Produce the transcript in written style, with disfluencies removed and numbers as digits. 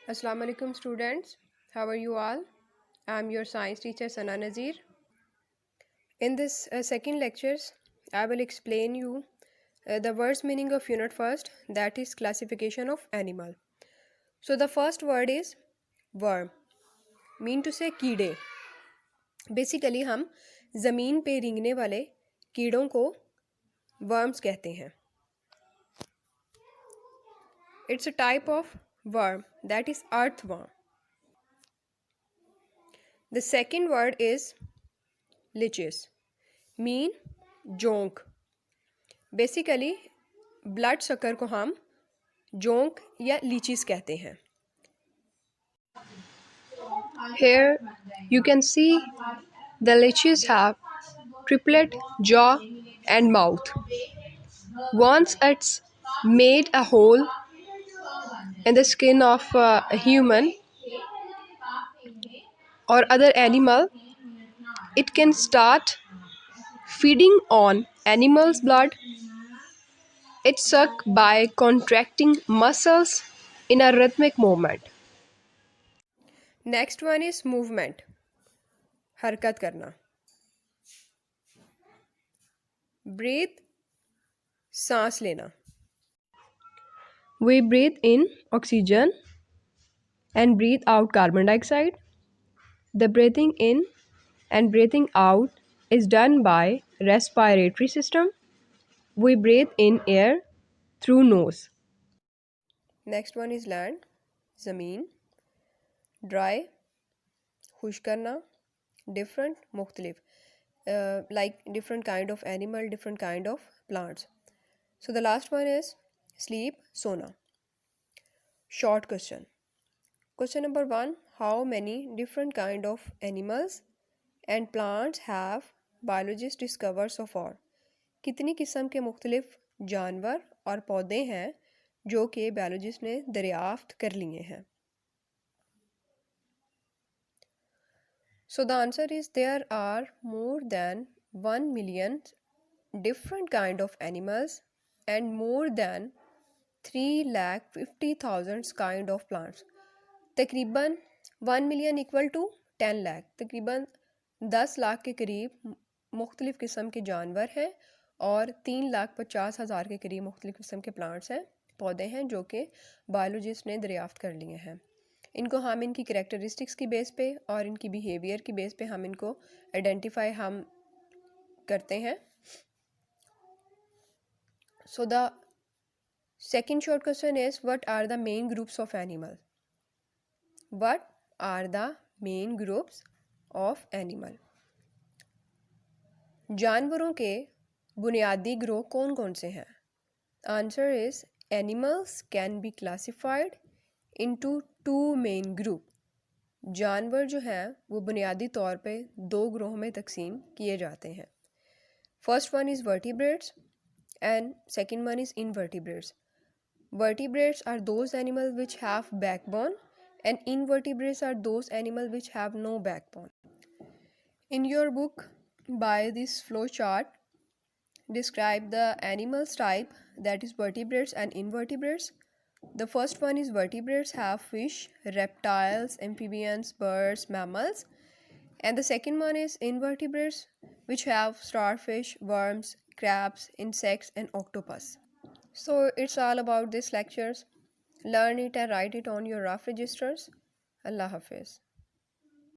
Assalamu alaikum students. How are you all? I'm your science teacher Sana Nazir. In this second lectures, I will explain you the words meaning of unit first, that is classification of animal. So the first word is worm, mean to say कीड़े. Basically हम ज़मीन पे रेंगने वाले कीड़ों को worms कहते हैं. It's a type of worm, that is earthworm. The second word is liches, mean जोंक. बेसिकली ब्लड शक्कर को हम जोंक या लीचीज कहते हैं. Here you can see the leeches have triplet jaw and mouth. Once it's made a hole in the skin of a human or other animal, it can start feeding on animal's blood. It sucks by contracting muscles in a rhythmic movement. Next one is movement, हरकत करना. Breathe, सांस लेना. We breathe in oxygen and breathe out carbon dioxide. The breathing in and breathing out is done by respiratory system. We breathe in air through nose. Next one is land, ज़मीन. Dry, खुश करना. Different, मुख्तलिफ. Like different kind of animal, different kind of plants. So the last one is sleep, sona. Short question. Question number 1. How many different kind of animals and plants have biologists discovered so far? कितनी किस्म के मुख्तलिफ जानवर और पौधे हैं जो कि बायोलॉजिस्ट ने दरियाफ्त कर लिए हैं? So the answer is there are more than 1 million different kind of animals and more than 3,50,000 kind of plants. तकरीबन 1 मिलियन इक्वल टू 10 लाख, तकरीबन 10 लाख के करीब मुख्तलिफ़ किस्म के जानवर हैं और 3,50,000 के करीब मुख्तलिफ़ किस्म के प्लांट्स हैं, पौधे हैं जो कि बायोलॉजिस्ट ने दरियाफ्त कर लिए हैं. इनको हम इनकी करैक्टरिस्टिक्स की बेस पे और इनकी बिहेवियर की बेस पे हम इनको आइडेंटिफाई हम करते हैं. So the second short question is, what are the main groups of animal? What are the main groups of animal? जानवरों के बुनियादी ग्रुप कौन कौन से हैं? Answer is animals can be classified into two main group. जानवर जो हैं वो बुनियादी तौर पे दो ग्रोह में तकसीम किए जाते हैं. First one is vertebrates and second one is invertebrates. Vertebrates are those animals which have backbone and invertebrates are those animals which have no backbone. In your book, by this flow chart, describe the animals type, that is vertebrates and invertebrates. The first one is vertebrates have fish, reptiles, amphibians, birds, mammals. And the second one is invertebrates which have starfish, worms, crabs, insects and octopus. So it's all about these lectures. Learn it and write it on your rough registers. Allah Hafiz.